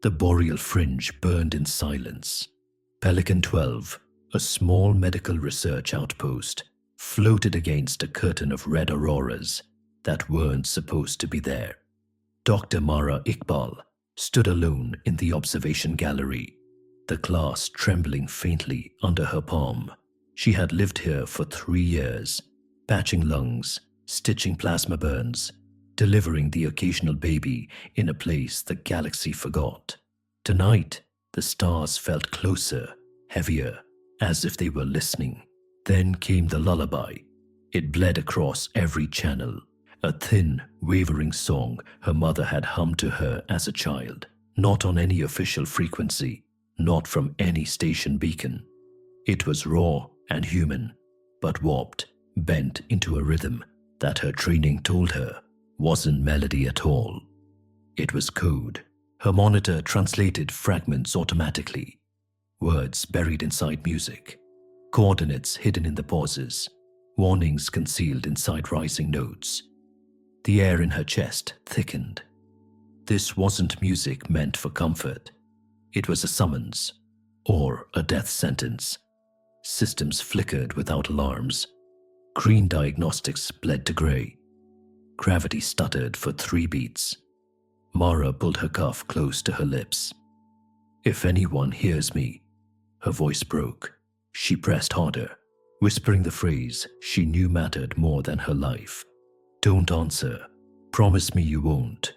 The boreal fringe burned in silence. Pelican 12, a small medical research outpost, floated against a curtain of red auroras that weren't supposed to be there. Dr. Mara Iqbal stood alone in the observation gallery, the glass trembling faintly under her palm. She had lived here for 3 years, patching lungs, stitching plasma burns, delivering the occasional baby in a place the galaxy forgot. Tonight, the stars felt closer, heavier, as if they were listening. Then came the lullaby. It bled across every channel, a thin, wavering song her mother had hummed to her as a child, not on any official frequency, not from any station beacon. It was raw and human, but warped, bent into a rhythm that her training told her wasn't melody at all. It was code. Her monitor translated fragments automatically, words buried inside music, coordinates hidden in the pauses, warnings concealed inside rising notes. The air in her chest thickened. This wasn't music meant for comfort. It was a summons, or a death sentence. Systems flickered without alarms. Green diagnostics bled to grey. Gravity stuttered for 3 beats. Mara pulled her cuff close to her lips. "If anyone hears me," her voice broke. She pressed harder, whispering the phrase she knew mattered more than her life. "Don't answer. Promise me you won't."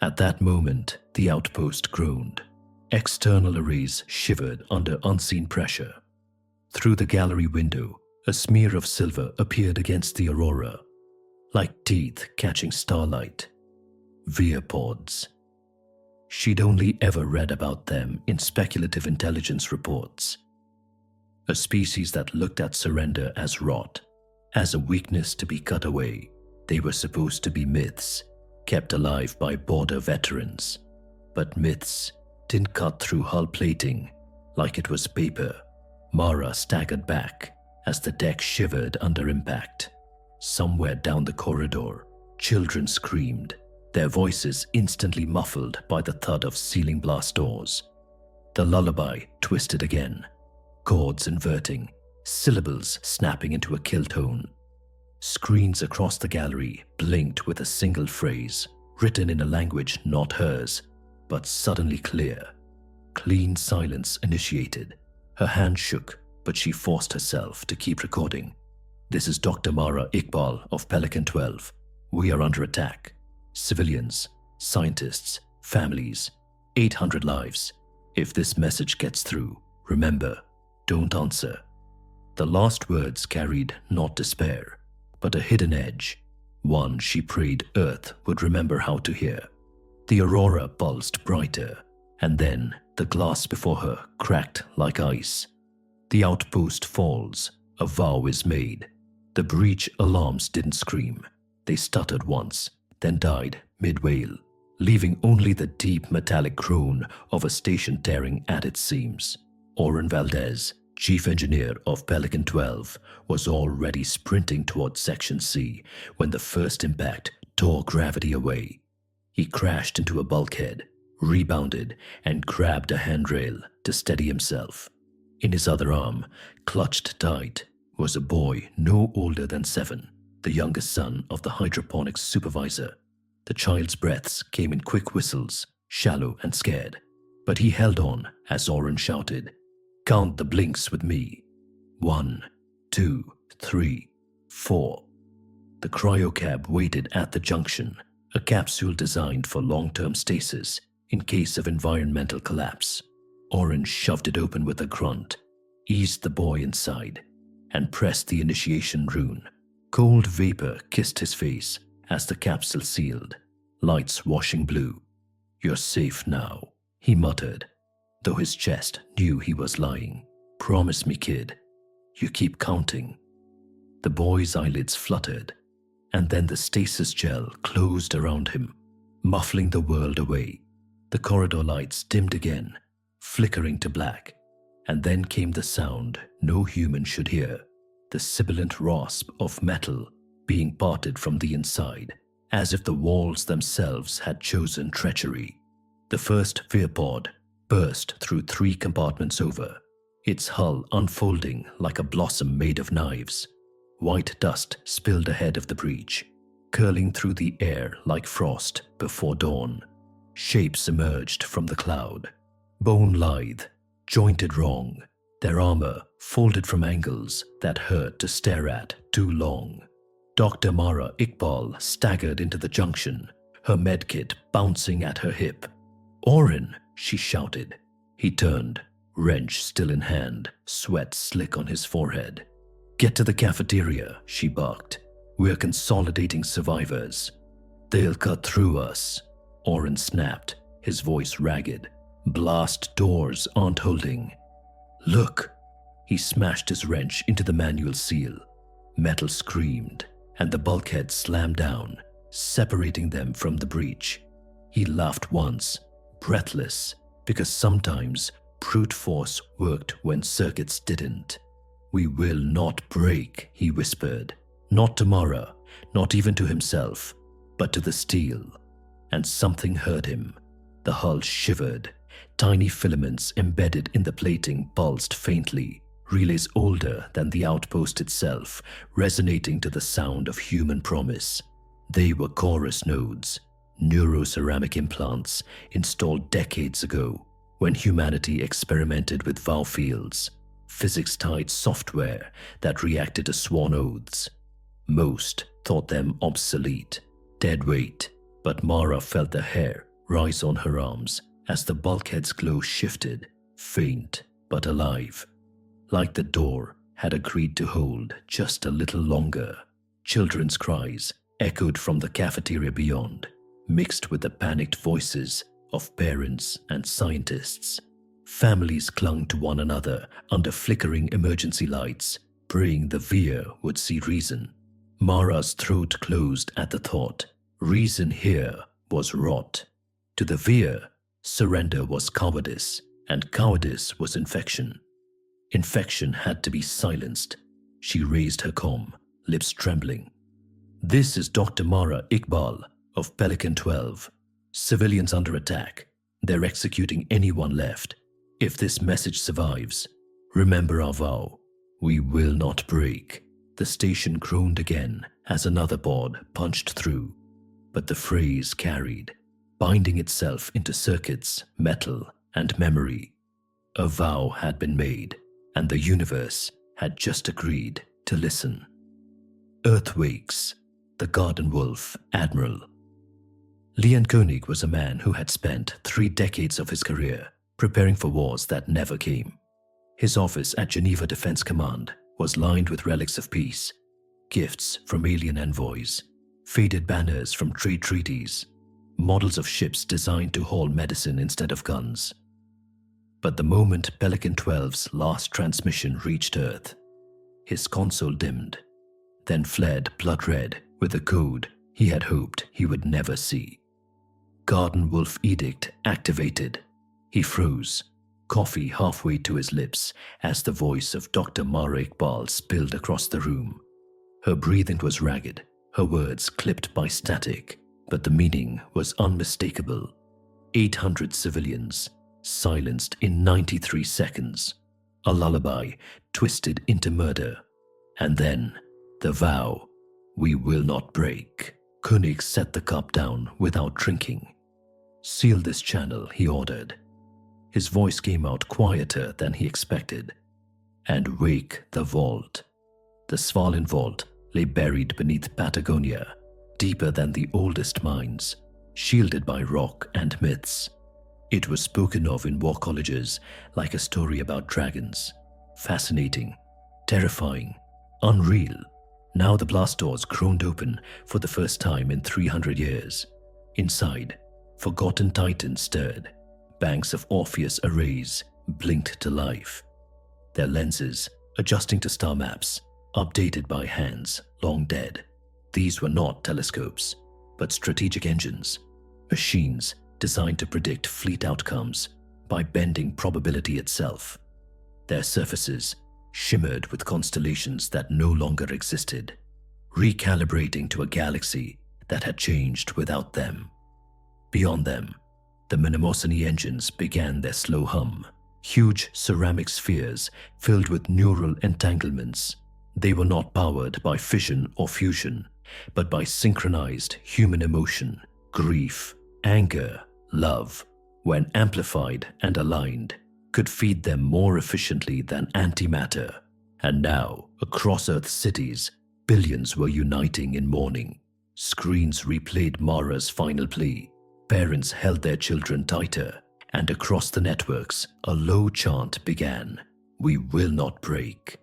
At that moment, the outpost groaned. External arrays shivered under unseen pressure. Through the gallery window, a smear of silver appeared against the aurora, like teeth catching starlight. Veopods. She'd only ever read about them in speculative intelligence reports. A species that looked at surrender as rot, as a weakness to be cut away. They were supposed to be myths, kept alive by border veterans. But myths didn't cut through hull plating like it was paper. Mara staggered back as the deck shivered under impact. Somewhere down the corridor, children screamed, their voices instantly muffled by the thud of ceiling blast doors. The lullaby twisted again, chords inverting, syllables snapping into a kill tone. Screens across the gallery blinked with a single phrase, written in a language not hers, but suddenly clear. Clean silence initiated. Her hand shook, but she forced herself to keep recording. "This is Dr. Mara Iqbal of Pelican 12. We are under attack. Civilians, scientists, families, 800 lives. If this message gets through, remember, don't answer." The last words carried not despair, but a hidden edge, one she prayed Earth would remember how to hear. The aurora pulsed brighter, and then the glass before her cracked like ice. The outpost falls, a vow is made. The breach alarms didn't scream. They stuttered once, then died mid-wail, leaving only the deep metallic groan of a station tearing at its seams. Oren Valdez, chief engineer of Pelican 12, was already sprinting towards Section C when the first impact tore gravity away. He crashed into a bulkhead, rebounded, and grabbed a handrail to steady himself. In his other arm, clutched tight, was a boy no older than 7, the youngest son of the hydroponics supervisor. The child's breaths came in quick whistles, shallow and scared, but he held on as Oren shouted, "Count the blinks with me. 1, 2, 3, 4. The cryocab waited at the junction, a capsule designed for long-term stasis in case of environmental collapse. Oren shoved it open with a grunt, eased the boy inside, and pressed the initiation rune. Cold vapor kissed his face as the capsule sealed, lights washing blue. "You're safe now," he muttered, though his chest knew he was lying. "Promise me, kid. You keep counting." The boy's eyelids fluttered, and then the stasis gel closed around him, muffling the world away. The corridor lights dimmed again, flickering to black, and then came the sound no human should hear, the sibilant rasp of metal being parted from the inside, as if the walls themselves had chosen treachery. The first veer pod burst through 3 compartments over, its hull unfolding like a blossom made of knives. White dust spilled ahead of the breach, curling through the air like frost before dawn. Shapes emerged from the cloud, bone-lithe, jointed wrong, their armor folded from angles that hurt to stare at too long. Dr. Mara Iqbal staggered into the junction, her medkit bouncing at her hip. "Oren!" she shouted. He turned, wrench still in hand, sweat slick on his forehead. "Get to the cafeteria," she barked. "We're consolidating survivors." "They'll cut through us," Oren snapped, his voice ragged. "Blast doors aren't holding." "Look!" He smashed his wrench into the manual seal. Metal screamed, and the bulkhead slammed down, separating them from the breach. He laughed once, breathless, because sometimes brute force worked when circuits didn't. "We will not break," he whispered. Not to Mara, not even to himself, but to the steel. And something hurt him. The hull shivered. Tiny filaments embedded in the plating pulsed faintly, relays older than the outpost itself, resonating to the sound of human promise. They were chorus nodes, neuroceramic implants installed decades ago when humanity experimented with vow fields, physics-tied software that reacted to sworn oaths. Most thought them obsolete, dead weight, but Mara felt the hair rise on her arms as the bulkhead's glow shifted, faint but alive. Like the door had agreed to hold just a little longer. Children's cries echoed from the cafeteria beyond, mixed with the panicked voices of parents and scientists. Families clung to one another under flickering emergency lights, praying the Veer would see reason. Mara's throat closed at the thought. Reason here was rot. To the Veer, surrender was cowardice, and cowardice was infection. Infection had to be silenced. She raised her comm, lips trembling. "This is Dr. Mara Iqbal of Pelican 12. Civilians under attack. They're executing anyone left. If this message survives, remember our vow. We will not break." The station groaned again as another pod punched through. But the phrase carried, binding itself into circuits, metal, and memory. A vow had been made, and the universe had just agreed to listen. Earth wakes. The Garden Wolf, Admiral. Leon Koenig was a man who had spent 3 decades of his career preparing for wars that never came. His office at Geneva Defense Command was lined with relics of peace, gifts from alien envoys, faded banners from trade treaties, models of ships designed to haul medicine instead of guns. But the moment Pelican 12's last transmission reached Earth, his console dimmed, then fled blood red with a code he had hoped he would never see. Garden Wolf Edict activated. He froze, coffee halfway to his lips as the voice of Dr. Mara Iqbal spilled across the room. Her breathing was ragged, her words clipped by static, but the meaning was unmistakable. 800 civilians, silenced in 93 seconds. A lullaby twisted into murder. And then, the vow, we will not break. Koenig set the cup down without drinking. "Seal this channel," he ordered. His voice came out quieter than he expected. "And wake the vault." The Svalin vault lay buried beneath Patagonia, deeper than the oldest mines, shielded by rock and myths. It was spoken of in war colleges like a story about dragons. Fascinating, terrifying, unreal. Now the blast doors groaned open for the first time in 300 years. Inside, forgotten titans stirred. Banks of Orpheus arrays blinked to life. Their lenses, adjusting to star maps, updated by hands long dead. These were not telescopes, but strategic engines, machines designed to predict fleet outcomes by bending probability itself. Their surfaces shimmered with constellations that no longer existed, recalibrating to a galaxy that had changed without them. Beyond them, the The Mnemosyne engines began their slow hum. Huge ceramic spheres filled with neural entanglements. They were not powered by fission or fusion, but by synchronized human emotion, grief, anger, love, when amplified and aligned, could feed them more efficiently than antimatter. And now, across Earth's cities, billions were uniting in mourning. Screens replayed Mara's final plea. Parents held their children tighter, and across the networks, a low chant began. We will not break.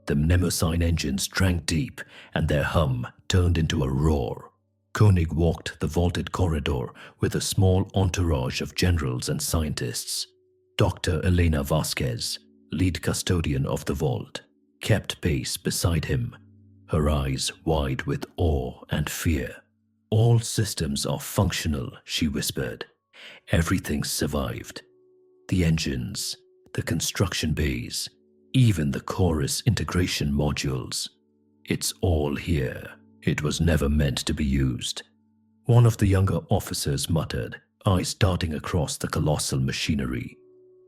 The Mnemosyne engines drank deep, and their hum turned into a roar. Koenig walked the vaulted corridor with a small entourage of generals and scientists. Dr. Elena Vasquez, lead custodian of the vault, kept pace beside him, her eyes wide with awe and fear. All systems are functional, she whispered. Everything survived. The engines, the construction bays, even the chorus integration modules. It's all here. It was never meant to be used. One of the younger officers muttered, eyes darting across the colossal machinery.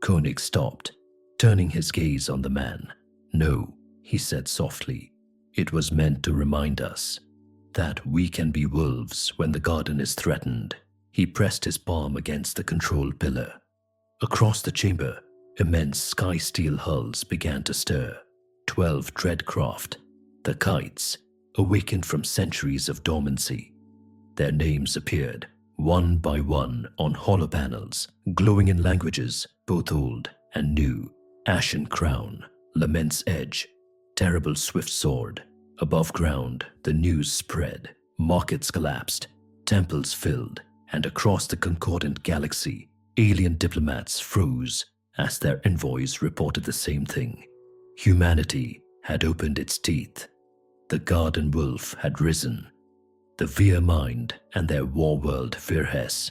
Koenig stopped, turning his gaze on the man. No, he said softly. It was meant to remind us that we can be wolves when the garden is threatened. He pressed his palm against the control pillar. Across the chamber, immense sky steel hulls began to stir. 12 dread craft, the kites, awakened from centuries of dormancy. Their names appeared, one by one, on hollow panels, glowing in languages both old and new. Ashen Crown, Lament's Edge, Terrible Swift Sword. Above ground, the news spread. Markets collapsed, temples filled, and across the concordant galaxy, alien diplomats froze as their envoys reported the same thing. Humanity had opened its teeth. The garden wolf had risen. The Vir mind and their war world Virhes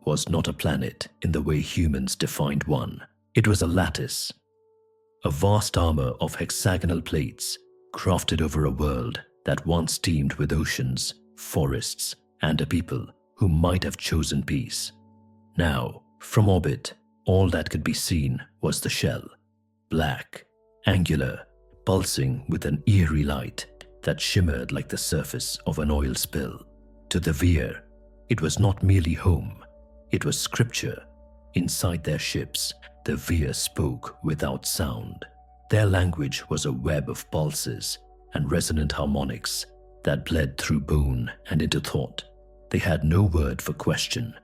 was not a planet in the way humans defined one. It was a lattice, a vast armor of hexagonal plates crafted over a world that once teemed with oceans, forests, and a people who might have chosen peace. Now, from orbit, all that could be seen was the shell, black, angular, pulsing with an eerie light that shimmered like the surface of an oil spill. To the Vir, it was not merely home, it was scripture. Inside their ships, the Vir spoke without sound. Their language was a web of pulses and resonant harmonics that bled through bone and into thought. They had no word for question,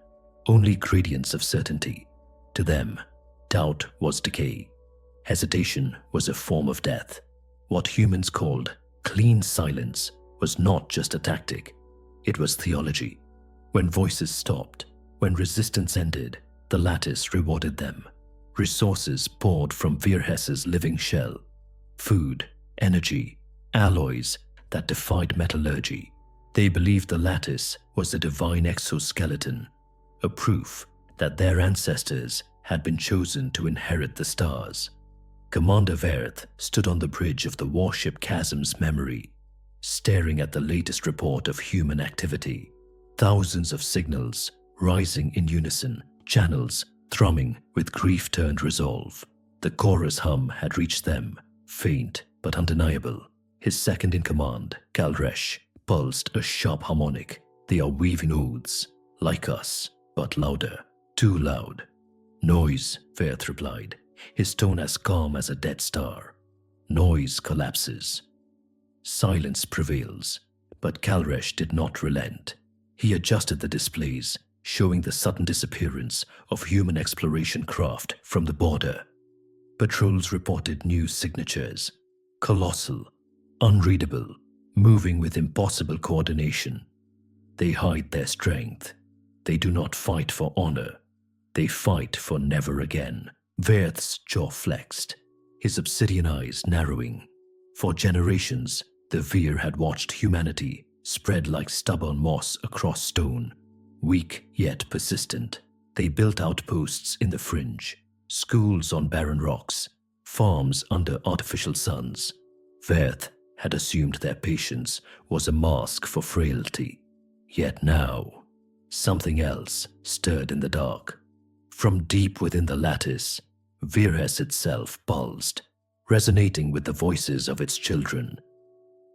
only gradients of certainty. To them, doubt was decay. Hesitation was a form of death. What humans called clean silence was not just a tactic, it was theology. When voices stopped, when resistance ended, the lattice rewarded them. Resources poured from Virhes's living shell. Food, energy, alloys that defied metallurgy. They believed the lattice was the divine exoskeleton, a proof that their ancestors had been chosen to inherit the stars. Commander Verth stood on the bridge of the warship Chasm's memory, staring at the latest report of human activity. Thousands of signals rising in unison, channels thrumming with grief-turned resolve. The chorus hum had reached them, faint but undeniable. His second-in-command, Kalresh, pulsed a sharp harmonic. They are weaving oaths, like us, but louder, too loud. Noise, Verth replied, his tone as calm as a dead star. Noise collapses. Silence prevails, but Kalresh did not relent. He adjusted the displays, showing the sudden disappearance of human exploration craft from the border. Patrols reported new signatures, colossal, unreadable, moving with impossible coordination. They hide their strength. They do not fight for honor. They fight for never again. Verth's jaw flexed, his obsidian eyes narrowing. For generations, the Vir had watched humanity spread like stubborn moss across stone. Weak yet persistent, they built outposts in the fringe, schools on barren rocks, farms under artificial suns. Verth had assumed their patience was a mask for frailty. Yet now, something else stirred in the dark. From deep within the lattice, Virhes itself pulsed, resonating with the voices of its children.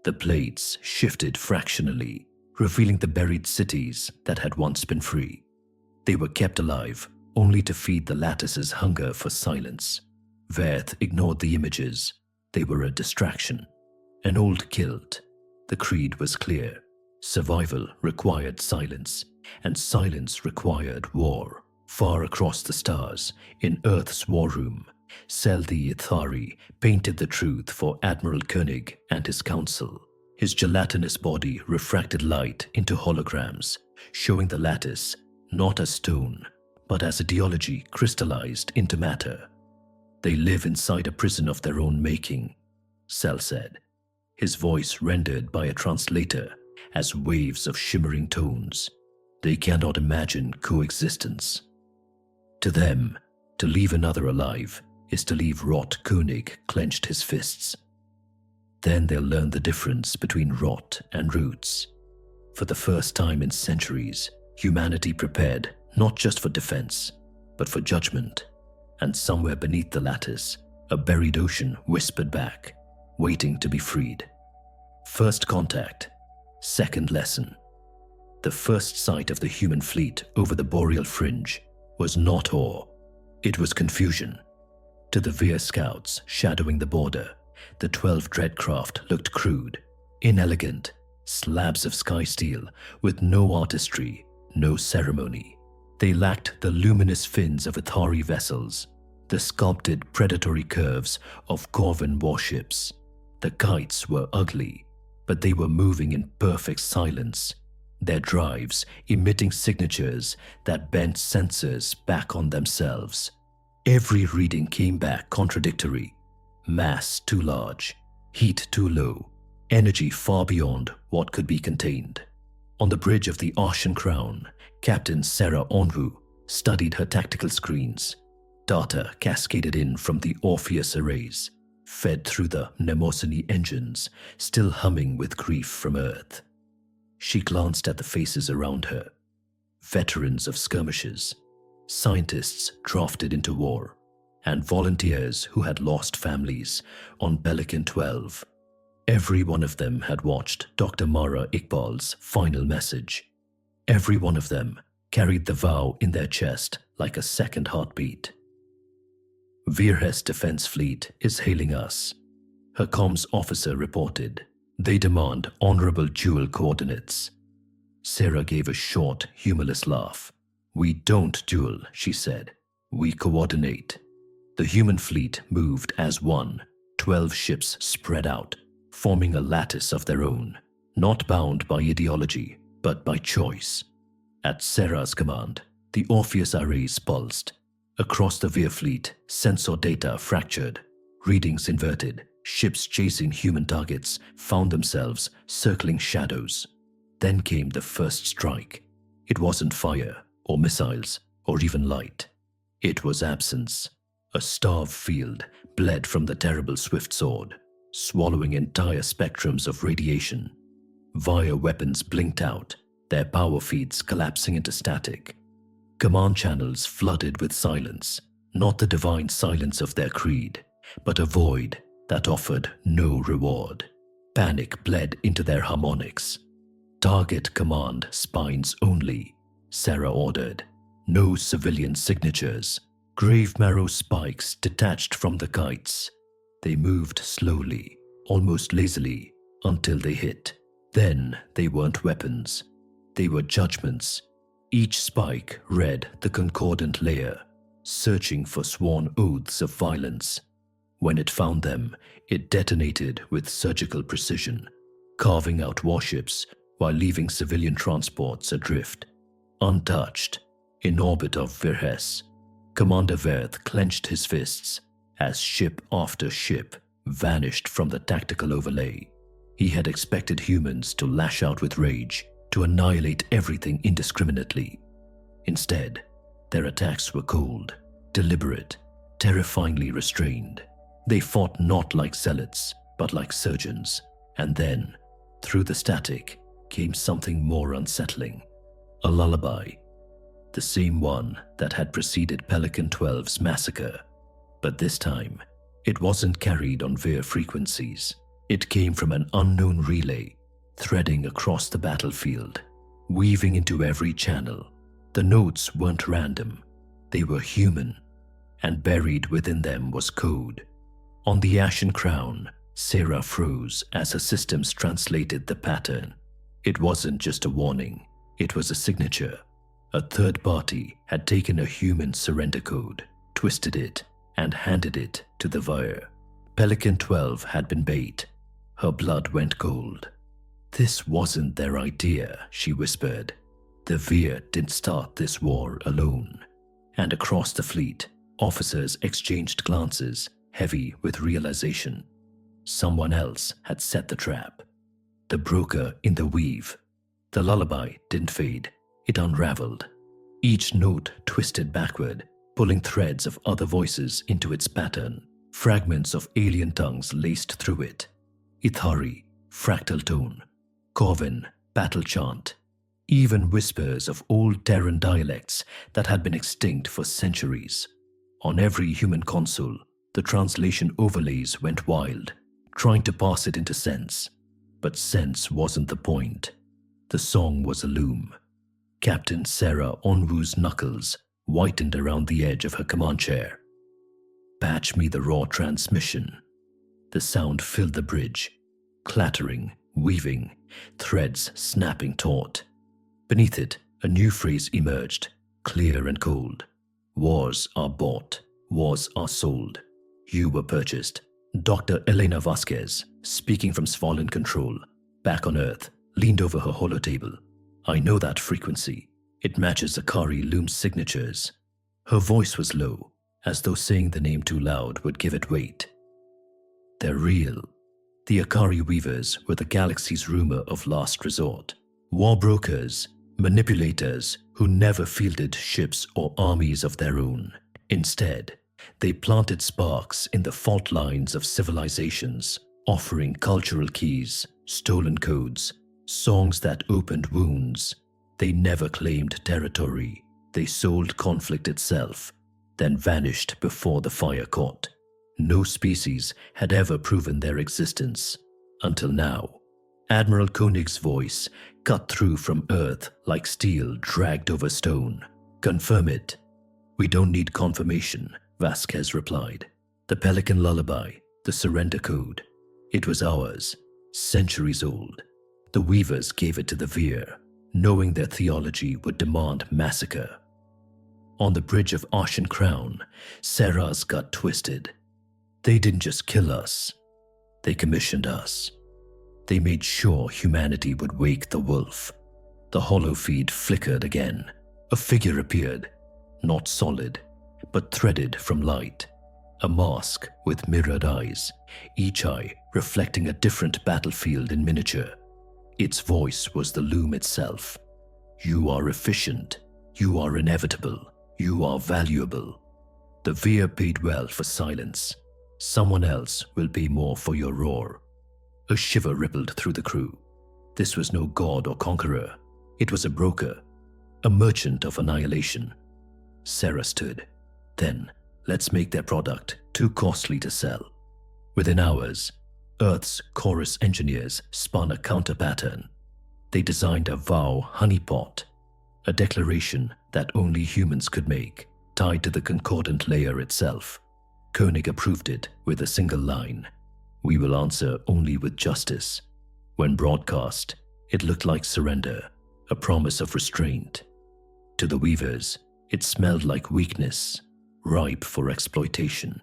The plates shifted fractionally, revealing the buried cities that had once been free. They were kept alive only to feed the lattice's hunger for silence. Verth ignored the images. They were a distraction. An old kilt. The creed was clear. Survival required silence, and silence required war. Far across the stars, in Earth's war room, Seldi Ithari painted the truth for Admiral Koenig and his council. His gelatinous body refracted light into holograms, showing the lattice not as stone, but as ideology crystallized into matter. They live inside a prison of their own making, Sel said, his voice rendered by a translator as waves of shimmering tones. They cannot imagine coexistence. To them, to leave another alive is to leave rot. Koenig clenched his fists. Then they'll learn the difference between rot and roots. For the first time in centuries, humanity prepared not just for defense, but for judgment. And somewhere beneath the lattice, a buried ocean whispered back, waiting to be freed. First contact, second lesson. The first sight of the human fleet over the boreal fringe was not awe, it was confusion. To the Vir scouts shadowing the border, the 12 Dreadcraft looked crude, inelegant, slabs of sky steel with no artistry, no ceremony. They lacked the luminous fins of Ithari vessels, the sculpted predatory curves of Corvin warships. The kites were ugly, but they were moving in perfect silence, their drives emitting signatures that bent sensors back on themselves. Every reading came back contradictory. Mass too large, heat too low, energy far beyond what could be contained. On the bridge of the Arshan Crown, Captain Sarah Onwu studied her tactical screens. Data cascaded in from the Orpheus arrays, fed through the Mnemosyne engines, still humming with grief from Earth. She glanced at the faces around her. Veterans of skirmishes, scientists drafted into war, and volunteers who had lost families on Pelican 12. Every one of them had watched Dr. Mara Iqbal's final message. Every one of them carried the vow in their chest like a second heartbeat. Virhes Defense Fleet is hailing us, her comms officer reported. They demand honorable dual coordinates. Sarah gave a short, humorless laugh. We don't duel, she said. We coordinate. The human fleet moved as one, 12 ships spread out, forming a lattice of their own, not bound by ideology, but by choice. At Sarah's command, the Orpheus arrays pulsed. Across the Vir fleet, sensor data fractured, readings inverted. Ships chasing human targets found themselves circling shadows. Then came the first strike. It wasn't fire, or missiles, or even light. It was absence. A starved field bled from the terrible swift sword, swallowing entire spectrums of radiation. Via weapons blinked out, their power feeds collapsing into static. Command channels flooded with silence, not the divine silence of their creed, but a void that offered no reward. Panic bled into their harmonics. Target command spines only, Sarah ordered. No civilian signatures. Grave marrow spikes detached from the kites. They moved slowly, almost lazily, until they hit. Then they weren't weapons. They were judgments. Each spike read the concordant layer, searching for sworn oaths of violence. When it found them, it detonated with surgical precision, carving out warships while leaving civilian transports adrift. Untouched, in orbit of Virhes, Commander Verth clenched his fists as ship after ship vanished from the tactical overlay. He had expected humans to lash out with rage, to annihilate everything indiscriminately. Instead, their attacks were cold, deliberate, terrifyingly restrained. They fought not like zealots, but like surgeons. And then, through the static, came something more unsettling. A lullaby. the same one that had preceded Pelican 12's massacre. But this time, it wasn't carried on Veer frequencies. It came from an unknown relay, threading across the battlefield, weaving into every channel. The notes weren't random, they were human, and buried within them was code. On the Ashen Crown, Sarah froze as her systems translated the pattern. It wasn't just a warning, it was a signature. A third party had taken a human surrender code, twisted it, and handed it to the Veer. Pelican 12 had been bait. Her blood went cold. "This wasn't their idea," she whispered. "The Veer didn't start this war alone." And across the fleet, officers exchanged glances, heavy with realization. Someone else had set the trap. The broker in the weave. The lullaby didn't fade. It unraveled. Each note twisted backward, pulling threads of other voices into its pattern. Fragments of alien tongues laced through it. Ithari, fractal tone. Corvin, battle chant. Even whispers of old Terran dialects that had been extinct for centuries. On every human console, the translation overlays went wild, trying to pass it into sense. But sense wasn't the point. The song was a loom. Captain Sarah Onwu's knuckles whitened around the edge of her command chair. "Patch me the raw transmission." The sound filled the bridge, clattering, weaving, threads snapping taut. Beneath it, a new phrase emerged, clear and cold. "Wars are bought, wars are sold. You were purchased." Dr. Elena Vasquez, speaking from Svalin Control, back on Earth, leaned over her holotable. "I know that frequency. It matches Akari Loom's signatures." Her voice was low, as though saying the name too loud would give it weight. "They're real." The Akari Weavers were the galaxy's rumor of last resort. War brokers, manipulators who never fielded ships or armies of their own. Instead, they planted sparks in the fault lines of civilizations, offering cultural keys, stolen codes, songs that opened wounds. They never claimed territory. They sold conflict itself, then vanished before the fire caught. No species had ever proven their existence, until now. Admiral Koenig's voice cut through from Earth like steel dragged over stone. "Confirm it." "We don't need confirmation," Vasquez replied. "The Pelican lullaby, the surrender code. It was ours, centuries old. The Weavers gave it to the Veer, knowing their theology would demand massacre." On the bridge of Ashen Crown, Sarah's gut twisted. They didn't just kill us. They commissioned us. They made sure humanity would wake the wolf. The holofeed flickered again. A figure appeared, not solid, but threaded from light. A mask with mirrored eyes, each eye reflecting a different battlefield in miniature. Its voice was the loom itself. "You are efficient. You are inevitable. You are valuable." The Veer paid well for silence. Someone else will pay more for your roar. A shiver rippled through the crew. This was no god or conqueror. It was a broker, a merchant of annihilation. Sarah stood. "Then, let's make their product too costly to sell." Within hours, Earth's chorus engineers spun a counter pattern. They designed a vow honeypot, a declaration that only humans could make, tied to the concordant layer itself. Koenig approved it with a single line: "We will answer only with justice." When broadcast, it looked like surrender, a promise of restraint. To the Weavers, it smelled like weakness, ripe for exploitation.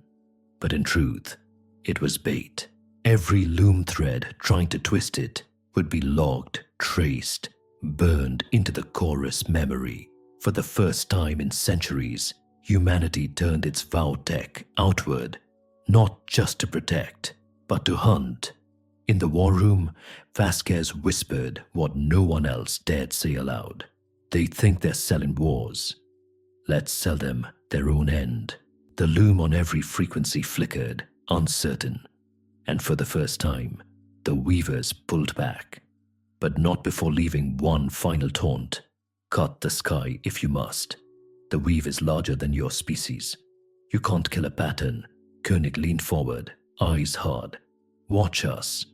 But in truth, it was bait. Every loom thread trying to twist it would be logged, traced, burned into the chorus memory. For the first time in centuries, humanity turned its vow tech outward, not just to protect, but to hunt. In the war room, Vasquez whispered what no one else dared say aloud. "They think they're selling wars. Let's sell them their own end." The loom on every frequency flickered, uncertain. And for the first time, the Weavers pulled back. But not before leaving one final taunt. Cut the sky if you must. The weave is larger than your species. You can't kill a pattern. Koenig leaned forward, eyes hard. Watch us.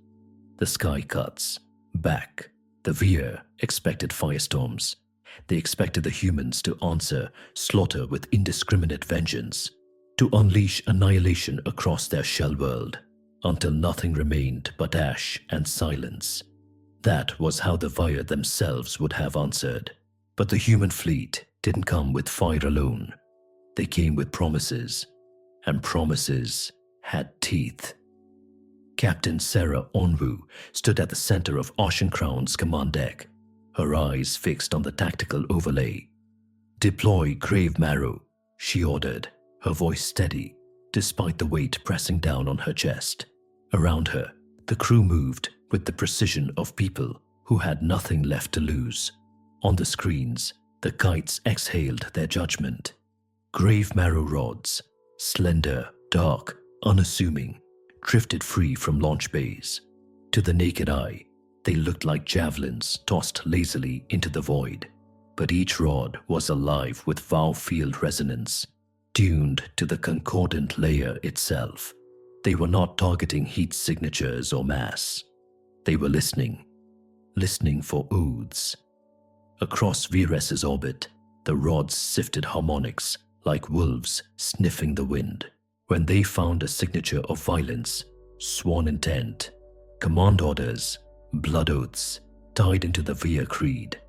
The sky cuts. Back. The Veer expected firestorms. They expected the humans to answer slaughter with indiscriminate vengeance, to unleash annihilation across their shell world, until nothing remained but ash and silence. That was how the Veer themselves would have answered. But the human fleet didn't come with fire alone. They came with promises, and promises had teeth. Captain Sarah Onwu stood at the center of Ocean Crown's command deck, her eyes fixed on the tactical overlay. "Deploy Grave Marrow," she ordered, her voice steady, despite the weight pressing down on her chest. Around her, the crew moved with the precision of people who had nothing left to lose. On the screens, the kites exhaled their judgment. Grave Marrow rods, slender, dark, unassuming, drifted free from launch bays. To the naked eye, they looked like javelins tossed lazily into the void, but each rod was alive with Vow field resonance, tuned to the concordant layer itself. They were not targeting heat signatures or mass. They were listening for oaths. Across Veres's orbit, the rods sifted harmonics like wolves sniffing the wind. When they found a signature of violence, sworn intent, command orders, blood oaths, tied into the Veer creed,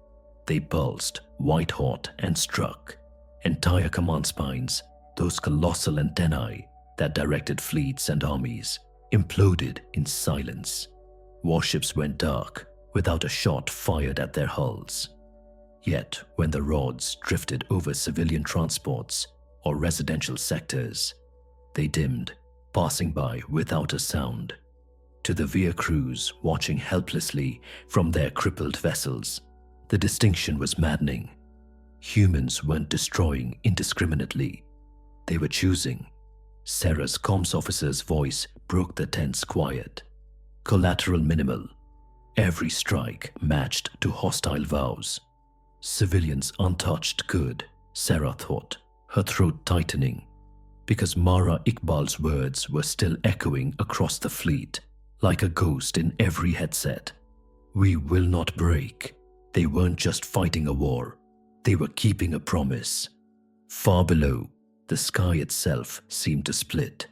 they pulsed, white-hot, and struck. Entire command spines, those colossal antennae that directed fleets and armies, imploded in silence. Warships went dark, without a shot fired at their hulls. Yet, when the rods drifted over civilian transports or residential sectors, they dimmed, passing by without a sound. To the Veer crews watching helplessly from their crippled vessels, the distinction was maddening. Humans weren't destroying indiscriminately. They were choosing. Sarah's comms officer's voice broke the tense quiet. Collateral minimal. Every strike matched to hostile vows. Civilians untouched good, Sarah thought, her throat tightening, because Mara Iqbal's words were still echoing across the fleet, like a ghost in every headset. We will not break. They weren't just fighting a war. They were keeping a promise. Far below, the sky itself seemed to split.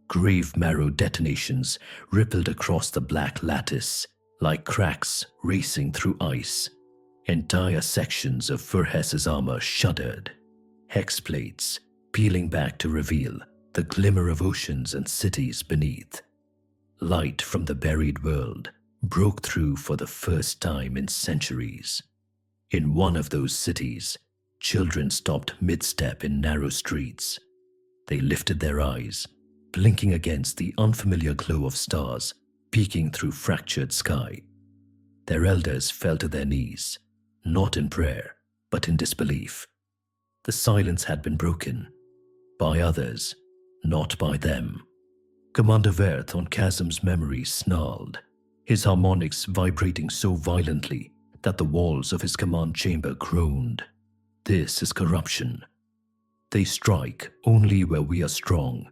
Grave Marrow detonations rippled across the black lattice like cracks racing through ice. Entire sections of Verhes's armor shuddered. Hex plates peeling back to reveal the glimmer of oceans and cities beneath. Light from the buried world broke through for the first time in centuries. In one of those cities, children stopped mid-step in narrow streets. They lifted their eyes, blinking against the unfamiliar glow of stars peeking through fractured sky. Their elders fell to their knees, not in prayer, but in disbelief. The silence had been broken. By others, not by them. Commander Verth on Chasm's memory snarled, his harmonics vibrating so violently that the walls of his command chamber groaned. This is corruption. They strike only where we are strong.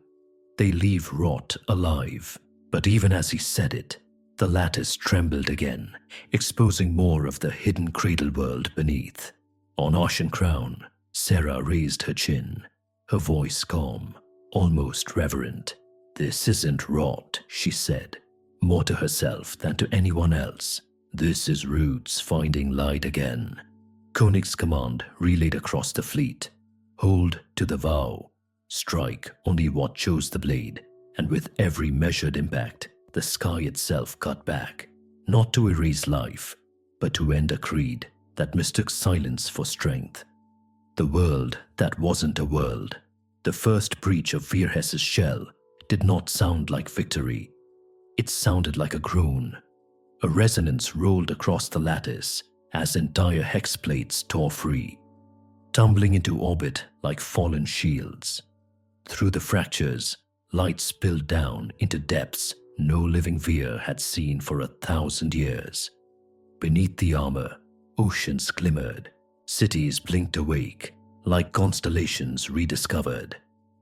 They leave rot alive. But even as he said it, the lattice trembled again, exposing more of the hidden cradle world beneath. On Ocean Crown, Sarah raised her chin, her voice calm, almost reverent. This isn't rot, she said, more to herself than to anyone else. This is roots finding light again. Koenig's command relayed across the fleet. Hold to the vow. Strike only what chose the blade. And with every measured impact, the sky itself cut back, not to erase life, but to end a creed that mistook silence for strength. The world that wasn't a world. The first breach of Verhes's shell did not sound like victory. It sounded like a groan. A resonance rolled across the lattice as entire hex plates tore free, tumbling into orbit like fallen shields. Through the fractures, light spilled down into depths no living Veer had seen for 1,000 years. Beneath the armor, oceans glimmered, Cities blinked awake, like constellations rediscovered.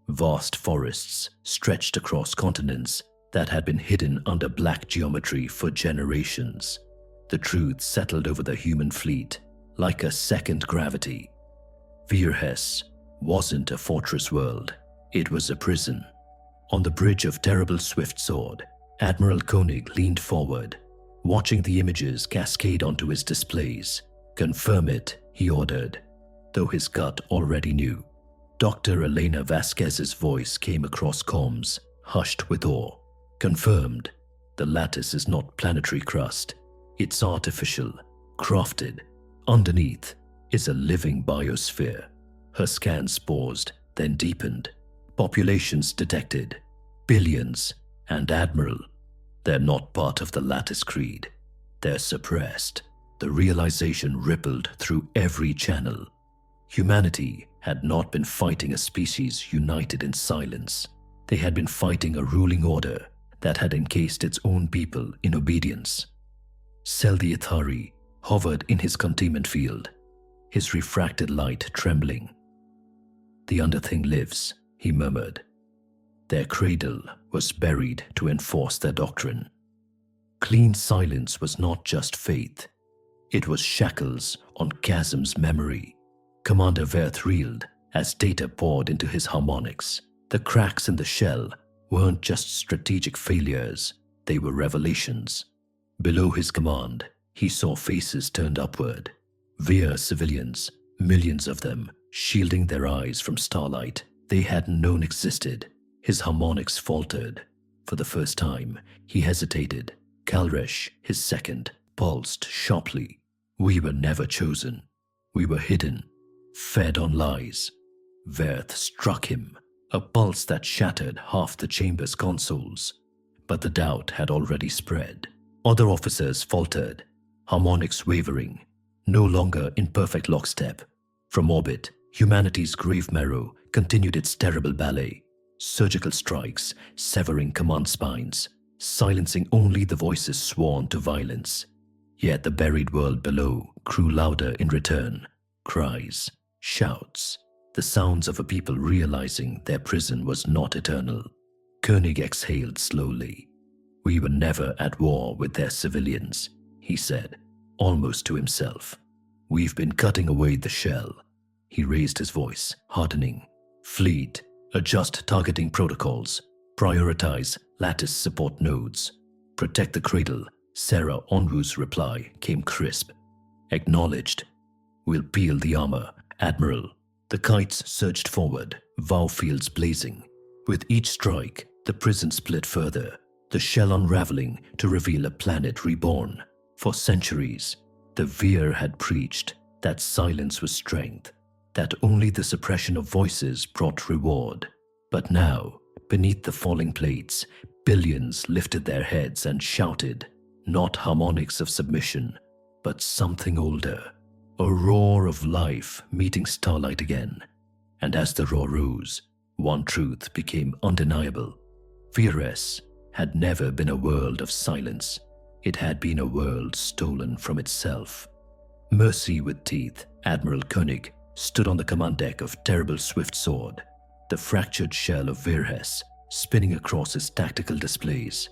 Vast forests stretched across continents that had been hidden under black geometry for generations. The truth settled over the human fleet like a second gravity. Virhes wasn't a fortress world, it was a prison. On the bridge of terrible Swift Sword, Admiral Koenig leaned forward, watching the images cascade onto his displays. "Confirm it," he ordered, though his gut already knew. Dr. Elena Vasquez's voice came across comms, hushed with awe. "Confirmed. The lattice is not planetary crust. It's artificial, crafted. Underneath is a living biosphere." Her scans paused, then deepened. "Populations detected. Billions. And Admiral, they're not part of the lattice creed. They're suppressed." The realization rippled through every channel. Humanity had not been fighting a species united in silence. They had been fighting a ruling order that had encased its own people in obedience. Seldi Ithari hovered in his containment field, his refracted light trembling. "The Underthing lives," he murmured. Their cradle was buried to enforce their doctrine. Clean silence was not just faith. It was shackles on Chasm's memory. Commander Verth reeled as data poured into his harmonics. The cracks in the shell weren't just strategic failures, they were revelations. Below his command, he saw faces turned upward. Vir civilians, millions of them, shielding their eyes from starlight they hadn't known existed. His harmonics faltered. For the first time, he hesitated. Kalresh, his second, pulsed sharply. "We were never chosen. We were hidden, fed on lies." Verth struck him, a pulse that shattered half the chamber's consoles. But the doubt had already spread. Other officers faltered, harmonics wavering, no longer in perfect lockstep. From orbit, humanity's grave marrow continued its terrible ballet. Surgical strikes, severing command spines, silencing only the voices sworn to violence. Yet the buried world below grew louder in return. Cries, shouts, the sounds of a people realizing their prison was not eternal. Koenig exhaled slowly. "We were never at war with their civilians," he said, almost to himself. "We've been cutting away the shell." He raised his voice, hardening. "Fleet, adjust targeting protocols. Prioritize lattice support nodes. Protect the cradle." Sarah Onwu's reply came crisp. "Acknowledged. We'll peel the armor, Admiral." The kites surged forward, vow fields blazing. With each strike, the prison split further, the shell unraveling to reveal a planet reborn. For centuries, the Vir had preached that silence was strength, that only the suppression of voices brought reward. But now, beneath the falling plates, billions lifted their heads and shouted, not harmonics of submission, but something older, a roar of life meeting starlight again. And as the roar rose, one truth became undeniable. Virhes had never been a world of silence. It had been a world stolen from itself. Mercy with teeth, Admiral Koenig stood on the command deck of terrible Swift Sword, the fractured shell of Virhes spinning across his tactical displays.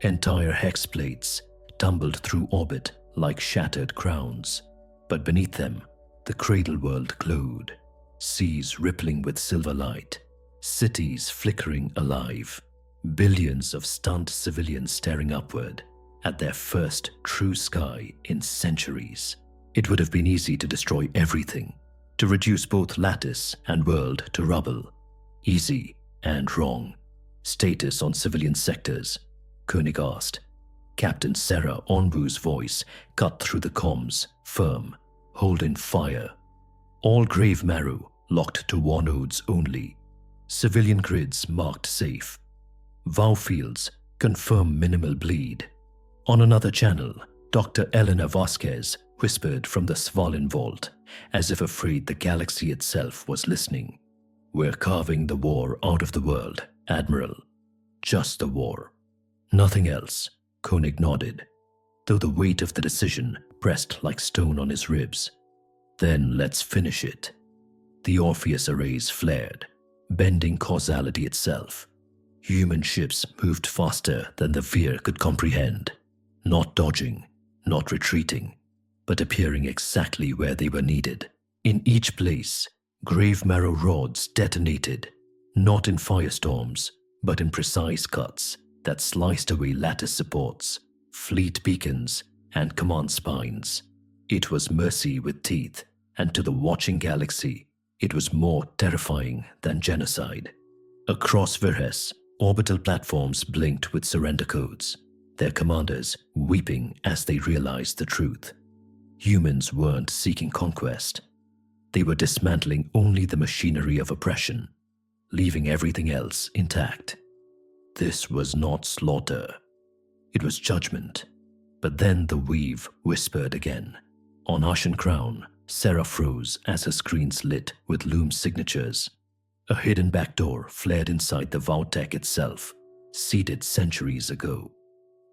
Entire hex plates tumbled through orbit like shattered crowns, but beneath them, the cradle world glowed, seas rippling with silver light, cities flickering alive, billions of stunned civilians staring upward at their first true sky in centuries. It would have been easy to destroy everything, to reduce both lattice and world to rubble. Easy and wrong. "Status on civilian sectors?" Koenig asked. Captain Sarah Onwu's voice cut through the comms, firm. "Hold in fire. All grave marrow locked to war nodes only. Civilian grids marked safe. Vow fields confirm minimal bleed." On another channel, Dr. Elena Vasquez whispered from the Svalin vault, as if afraid the galaxy itself was listening. "We're carving the war out of the world, Admiral. Just the war. Nothing else." Koenig nodded, though the weight of the decision pressed like stone on his ribs. Then let's finish it. The Orpheus arrays flared, bending causality itself. Human ships moved faster than the Veer could comprehend, not dodging, not retreating, but appearing exactly where they were needed. In each place, grave marrow rods detonated, not in firestorms, but in precise cuts that sliced away lattice supports, fleet beacons, and command spines. It was mercy with teeth, and to the watching galaxy, it was more terrifying than genocide. Across Verhes, orbital platforms blinked with surrender codes, their commanders weeping as they realized the truth. Humans weren't seeking conquest. They were dismantling only the machinery of oppression, leaving everything else intact. This was not slaughter. It was judgment. But then the weave whispered again. On Ashen Crown, Sarah froze as her screens lit with loom signatures. A hidden backdoor flared inside the Vautech itself, seeded centuries ago.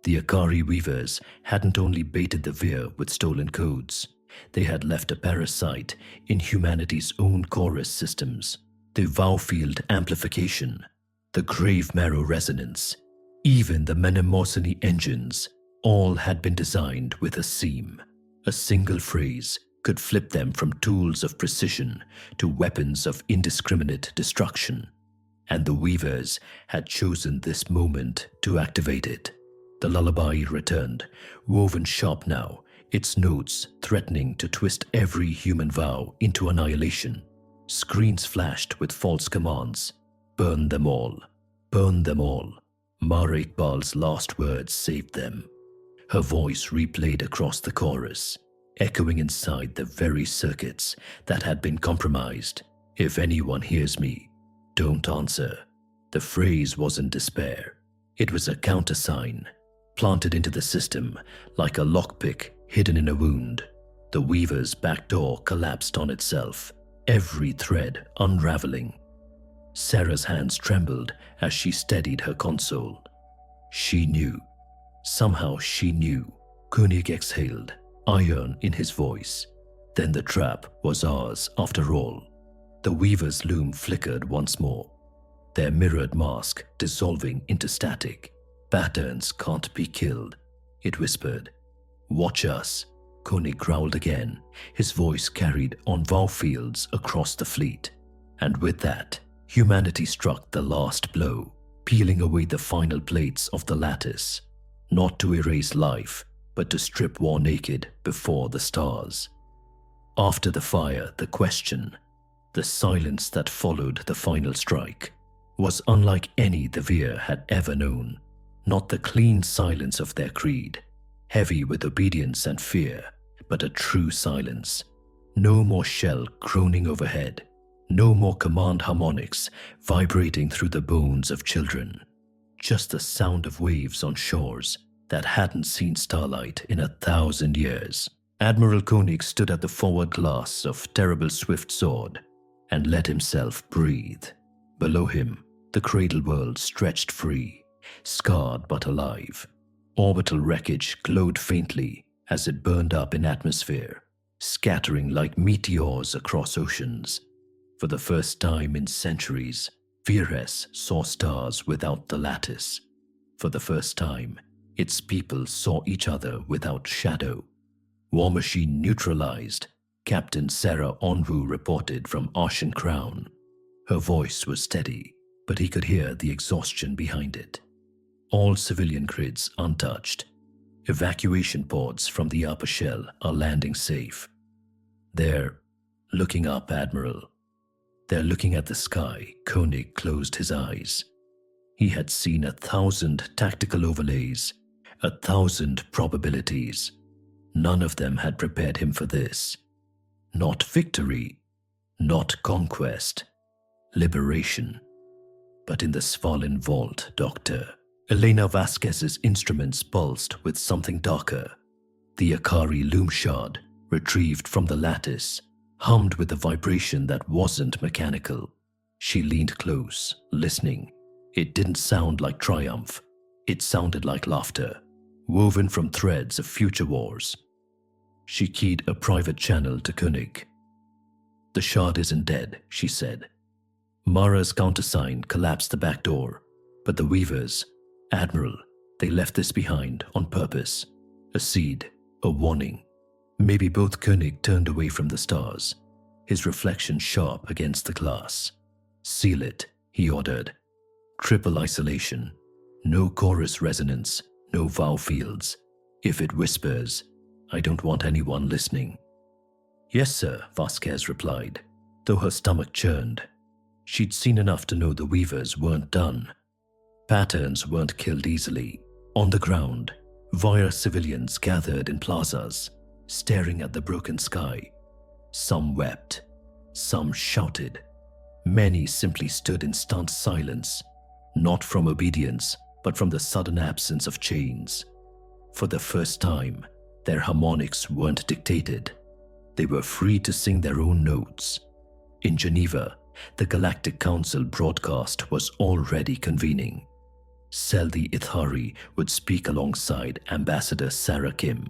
The Akari weavers hadn't only baited the Veer with stolen codes, they had left a parasite in humanity's own chorus systems. The Vow field amplification, the grave marrow resonance, even the Menemosyne engines, all had been designed with a seam. A single phrase could flip them from tools of precision to weapons of indiscriminate destruction. And the weavers had chosen this moment to activate it. The lullaby returned, woven sharp now, its notes threatening to twist every human vow into annihilation. Screens flashed with false commands. Burn them all. Burn them all. Mara Iqbal's last words saved them. Her voice replayed across the chorus, echoing inside the very circuits that had been compromised. If anyone hears me, don't answer. The phrase wasn't despair. It was a countersign, planted into the system like a lockpick hidden in a wound. The weaver's back door collapsed on itself, every thread unraveling. Sarah's hands trembled as she steadied her console. She knew. Somehow she knew. Koenig exhaled, iron in his voice. Then the trap was ours after all. The weaver's loom flickered once more, their mirrored mask dissolving into static. Patterns can't be killed, it whispered. Watch us, Koenig growled again, his voice carried on vow fields across the fleet. And with that, humanity struck the last blow, peeling away the final plates of the lattice. Not to erase life, but to strip war naked before the stars. After the fire, the question, the silence that followed the final strike, was unlike any the Veer had ever known. Not the clean silence of their creed, heavy with obedience and fear, but a true silence. No more shell groaning overhead, no more command harmonics vibrating through the bones of children. Just the sound of waves on shores that hadn't seen starlight in 1,000 years. Admiral Koenig stood at the forward glass of Terrible Swift Sword and let himself breathe. Below him, the cradle world stretched free, scarred but alive. Orbital wreckage glowed faintly as it burned up in atmosphere, scattering like meteors across oceans. For the first time in centuries, Verhes saw stars without the lattice. For the first time, its people saw each other without shadow. War Machine neutralized, Captain Sarah Onwu reported from Ashen Crown. Her voice was steady, but he could hear the exhaustion behind it. All civilian grids untouched. Evacuation pods from the upper shell are landing safe. They're looking up, Admiral. They're looking at the sky. Koenig closed his eyes. He had seen 1,000 tactical overlays, 1,000 probabilities. None of them had prepared him for this. Not victory, not conquest, liberation. But in the Svalin vault, Doctor, Elena Vasquez's instruments pulsed with something darker. The Akari loom shard, retrieved from the lattice, hummed with a vibration that wasn't mechanical. She leaned close, listening. It didn't sound like triumph. It sounded like laughter, woven from threads of future wars. She keyed a private channel to Koenig, The shard isn't dead, she said. Mara's countersign collapsed the back door, but the Weavers, Admiral, they left this behind on purpose. A seed, a warning. Maybe both. Koenig turned away from the stars, his reflection sharp against the glass. Seal it, he ordered. Triple isolation. No chorus resonance, no vowel fields. If it whispers, I don't want anyone listening. Yes, sir, Vasquez replied, though her stomach churned. She'd seen enough to know the Weavers weren't done. Patterns weren't killed easily. On the ground, Voyeur civilians gathered in plazas, staring at the broken sky. Some wept, some shouted. Many simply stood in stunned silence, not from obedience, but from the sudden absence of chains. For the first time, their harmonics weren't dictated. They were free to sing their own notes. In Geneva, the Galactic Council broadcast was already convening. Seldi Ithari would speak alongside Ambassador Sarah Kim.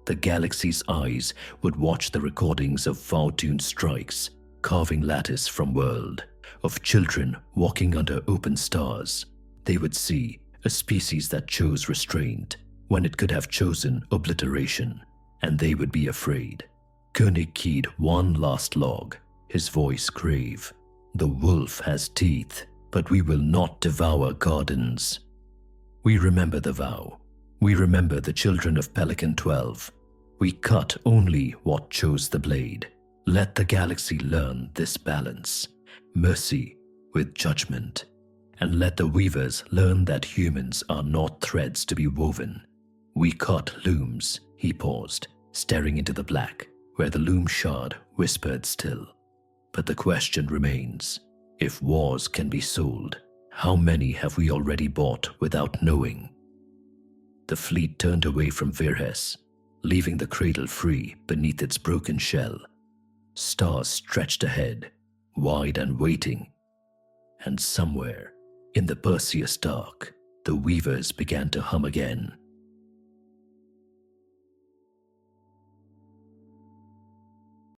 The galaxy's eyes would watch the recordings of vow-tuned strikes, carving lattice from world, of children walking under open stars. They would see a species that chose restraint when it could have chosen obliteration, and they would be afraid. Koenig keyed one last log, his voice grave. The wolf has teeth, but we will not devour gardens. We remember the vow. We remember the children of Pelican 12. We cut only what chose the blade. Let the galaxy learn this balance, mercy with judgment. And let the Weavers learn that humans are not threads to be woven. We cut looms, he paused, staring into the black, where the loom shard whispered still. But the question remains, if wars can be sold, how many have we already bought without knowing? The fleet turned away from Virhes, leaving the cradle free beneath its broken shell. Stars stretched ahead, wide and waiting. And somewhere, in the Perseus dark, the Weavers began to hum again.